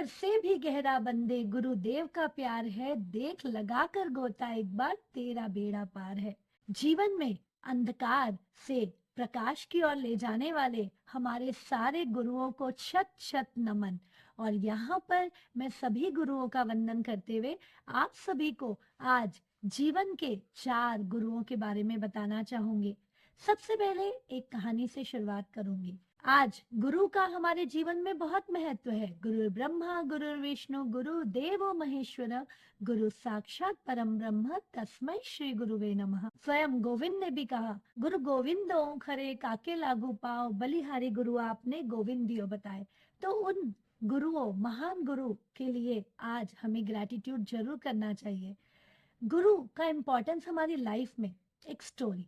से भी गहरा बंदे गुरुदेव का प्यार है, देख लगा कर गोता एक बार तेरा बेड़ा पार है। जीवन में अंधकार से प्रकाश की ओर ले जाने वाले हमारे सारे गुरुओं को शत शत नमन। और यहाँ पर मैं सभी गुरुओं का वंदन करते हुए आप सभी को आज जीवन के 4 गुरुओं के बारे में बताना चाहूंगी। सबसे पहले एक कहानी से शुरुआत करूंगी। आज गुरु का हमारे जीवन में बहुत महत्व है। गुरु ब्रह्मा गुरु विष्णु गुरु देवो महेश्वर, गुरु साक्षात परम ब्रह्म, तस्मै श्री गुरुवे नमः। स्वयं गोविंद ने भी कहा, गुरु गोविंदो खरे काके लागू पाओ, बलिहारी गुरु आपने गोविंद दियो बताए। तो उन गुरुओं, महान गुरु के लिए आज हमें ग्रेटिट्यूड जरूर करना चाहिए। गुरु का इम्पोर्टेंस हमारी लाइफ में। एक स्टोरी।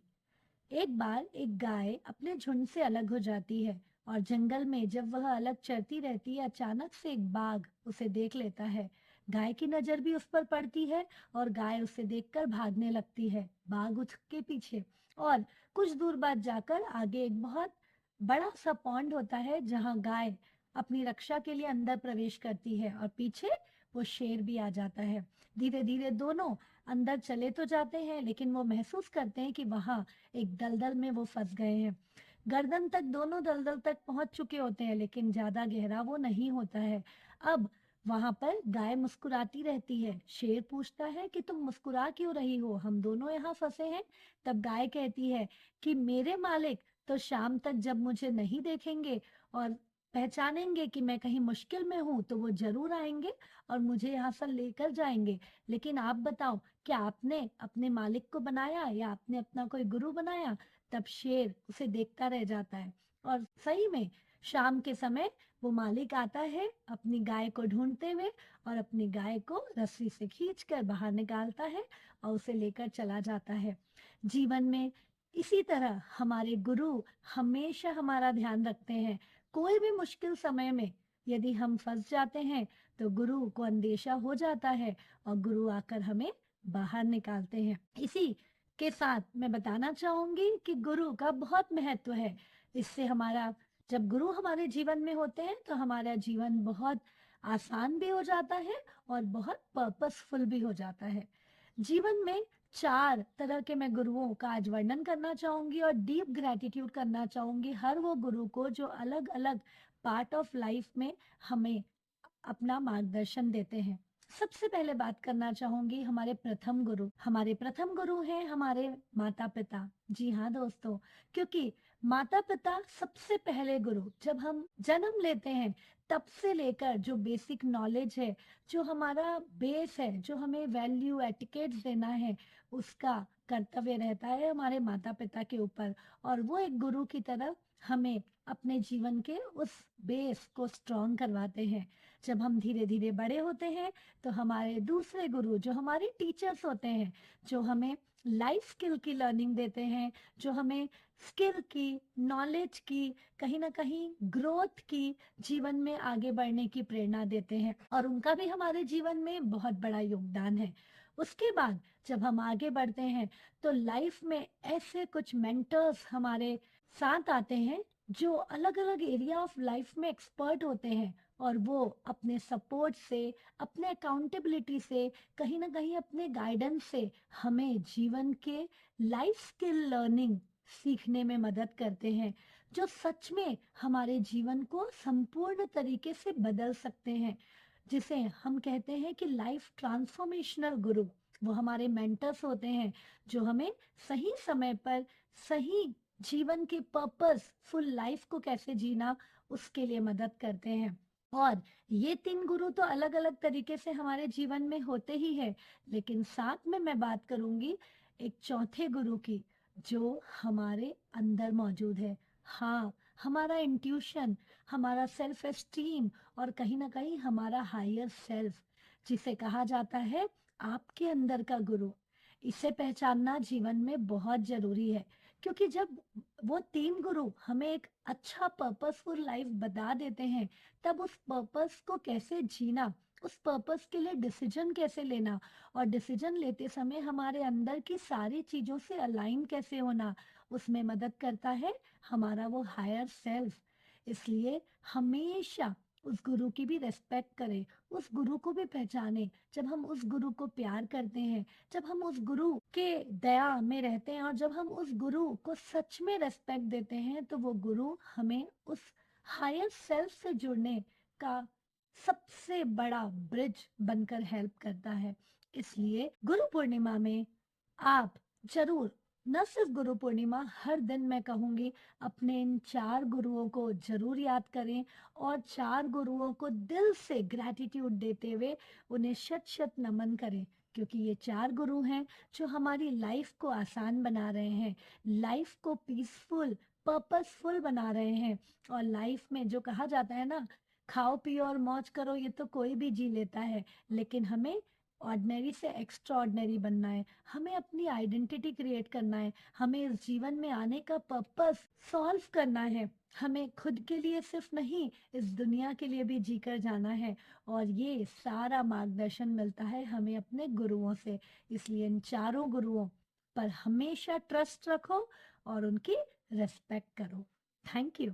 एक बार एक गाय अपने झुंड से अलग हो जाती है और जंगल में जब वह अलग चरती रहती है, अचानक से एक बाघ उसे देख लेता है। गाय की नजर भी उस पर पड़ती है और गाय उसे देखकर भागने लगती है, बाघ उसके पीछे। और कुछ दूर बाद जाकर आगे एक बहुत बड़ा सा पॉन्ड होता है जहां गाय अपनी रक्षा के लिए अंदर प्रवेश करती है और पीछे वो शेर भी आ जाता है। धीरे धीरे दोनों अंदर चले तो जाते हैं, लेकिन वो महसूस करते हैं कि वहां एक दलदल में वो फंस गए हैं। गर्दन तक दोनों दलदल तक पहुंच चुके होते हैं, लेकिन ज्यादा गहरा वो नहीं होता है। अब वहां पर गाय मुस्कुराती रहती है। शेर पूछता है कि तुम मुस्कुरा क्यों रही हो, हम दोनों यहाँ फंसे हैं। तब गाय कहती है कि मेरे मालिक तो शाम तक जब मुझे नहीं देखेंगे और पहचानेंगे कि मैं कहीं मुश्किल में हूँ, तो वो जरूर आएंगे और मुझे यहाँ से लेकर जाएंगे। लेकिन आप बताओ, क्या आपने अपने मालिक को बनाया या आपने अपना कोई गुरु बनाया? तब शेर उसे देखता रह जाता है। और सही में शाम के समय वो मालिक आता है अपनी गाय को ढूंढते हुए और अपनी गाय को रस्सी से खींचकर बाहर निकालता है और उसे लेकर चला जाता है। जीवन में इसी तरह हमारे गुरु हमेशा हमारा ध्यान रखते हैं। कोई भी मुश्किल समय में यदि हम फंस जाते हैं तो गुरु को अंदेशा हो जाता है और गुरु आकर हमें बाहर निकालते हैं। इसी के साथ मैं बताना चाहूंगी कि गुरु का बहुत महत्व है। इससे हमारा, जब गुरु हमारे जीवन में होते हैं तो हमारा जीवन बहुत आसान भी हो जाता है और बहुत पर्पसफुल भी हो जाता है। जीवन में 4 तरह के मैं गुरुओं का आज वर्णन करना चाहूंगी और डीप ग्रेटिट्यूड करना चाहूंगी हर वो गुरु को जो अलग अलग पार्ट ऑफ लाइफ में हमें अपना मार्गदर्शन देते हैं। सबसे पहले बात करना चाहूंगी हमारे प्रथम गुरु। हमारे प्रथम गुरु हैं हमारे माता पिता। जी हाँ दोस्तों, क्योंकि माता पिता सबसे पहले गुरु। जब हम जन्म लेते हैं तब से लेकर जो बेसिक नॉलेज है, जो हमारा बेस है, जो हमें वैल्यू एटिकेट्स देना है, उसका कर्तव्य रहता है हमारे माता पिता के ऊपर। और वो एक गुरु की तरह हमें अपने जीवन के उस बेस को स्ट्रॉन्ग करवाते हैं। जब हम धीरे धीरे बड़े होते हैं तो हमारे दूसरे गुरु जो हमारे टीचर्स होते हैं, जो हमें लाइफ स्किल की लर्निंग देते हैं, जो हमें स्किल की, नॉलेज की, कहीं ना कहीं ग्रोथ की, जीवन में आगे बढ़ने की प्रेरणा देते हैं, और उनका भी हमारे जीवन में बहुत बड़ा योगदान है। उसके बाद जब हम आगे बढ़ते हैं तो लाइफ में ऐसे कुछ मेंटर्स हमारे साथ आते हैं जो अलग अलग एरिया ऑफ लाइफ में एक्सपर्ट होते हैं, और वो अपने सपोर्ट से, अपने अकाउंटेबिलिटी से, कहीं ना कहीं अपने गाइडेंस से हमें जीवन के लाइफ स्किल लर्निंग सीखने में मदद करते हैं, जो सच में हमारे जीवन को संपूर्ण तरीके से बदल सकते हैं, जिसे हम कहते हैं कि लाइफ ट्रांसफॉर्मेशनल गुरु। वो हमारे मेंटर्स होते हैं जो हमें सही समय पर सही जीवन के पर्पस फुल लाइफ को कैसे जीना, उसके लिए मदद करते हैं। और ये 3 गुरु तो अलग अलग तरीके से हमारे जीवन में होते ही है, लेकिन साथ में मैं बात करूंगी एक चौथे गुरु की जो हमारे अंदर मौजूद है। हाँ, हमारा इंट्यूशन, हमारा सेल्फ एस्टीम और कहीं ना कहीं हमारा हायर सेल्फ, जिसे कहा जाता है आपके अंदर का गुरु। इसे पहचानना जीवन में बहुत जरूरी है, क्योंकि जब वो 3 गुरु हमें एक अच्छा पर्पसफुल लाइफ बता देते हैं, तब उस पर्पस को कैसे जीना, उस पर्पस के लिए डिसीजन कैसे लेना, और डिसीजन लेते समय हमारे अंदर की सारी चीजों से अलाइन कैसे होना, उसमें मदद करता है हमारा वो हायर सेल्फ। इसलिए हमेशा उस गुरु की भी रेस्पेक्ट करें, उस गुरु को भी पहचाने। जब हम उस गुरु को प्यार करते हैं, जब हम उस गुरु के दया में रहते हैं और जब हम उस गुरु को सच में रेस्पेक्ट देते हैं, तो वो गुरु हमें उस हायर सेल्फ से जुड़ने का सबसे बड़ा ब्रिज बनकर हेल्प करता है। इसलिए गुरु पूर्णिमा में आप जरूर, न सिर्फ गुरु पूर्णिमा, हर दिन मैं कहूंगी अपने इन 4 गुरुओं को जरूर याद करें और 4 गुरुओं को दिल से ग्रैटिट्यूड देते हुए उन्हें शत शत नमन करें, क्योंकि ये 4 गुरु हैं जो हमारी लाइफ को आसान बना रहे हैं, लाइफ को पीसफुल, पर्पसफुल बना रहे हैं। और लाइफ में जो कहा जाता है ना, खाओ पियो और मौज करो, ये तो कोई भी जी लेता है, लेकिन हमें ऑर्डिनरी से एक्स्ट्रा ऑर्डिनरी बनना है, हमें अपनी आइडेंटिटी क्रिएट करना है, हमें इस जीवन में आने का पर्पस सॉल्व करना है, हमें खुद के लिए सिर्फ नहीं, इस दुनिया के लिए भी जीकर जाना है। और ये सारा मार्गदर्शन मिलता है हमें अपने गुरुओं से। इसलिए इन 4 गुरुओं पर हमेशा ट्रस्ट रखो और उनकी रेस्पेक्ट करो। Thank you.